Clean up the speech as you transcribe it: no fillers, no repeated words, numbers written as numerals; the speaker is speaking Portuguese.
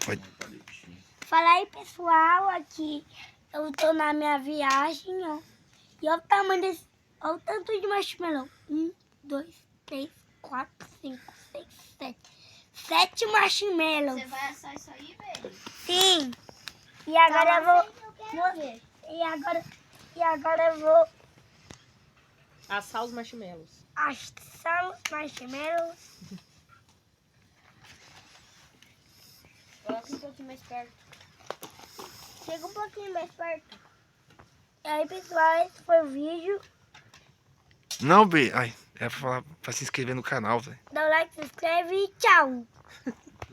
Foi. Fala aí, pessoal, aqui eu tô na minha viagem, ó. E olha o tamanho desse, olha o tanto de marshmallow. 1, 2, 3, 4, 5, 6, 7. 7 marshmallows. Você vai assar isso aí, velho? Sim. E agora eu vou... E agora eu vou Assar os marshmallows. assar os marshmallows. Coloca um pouquinho mais perto. Chega um pouquinho mais perto. E aí, pessoal, esse foi o vídeo. Não, B. Ai, é pra falar pra se inscrever no canal, velho. Dá o like, se inscreve e tchau.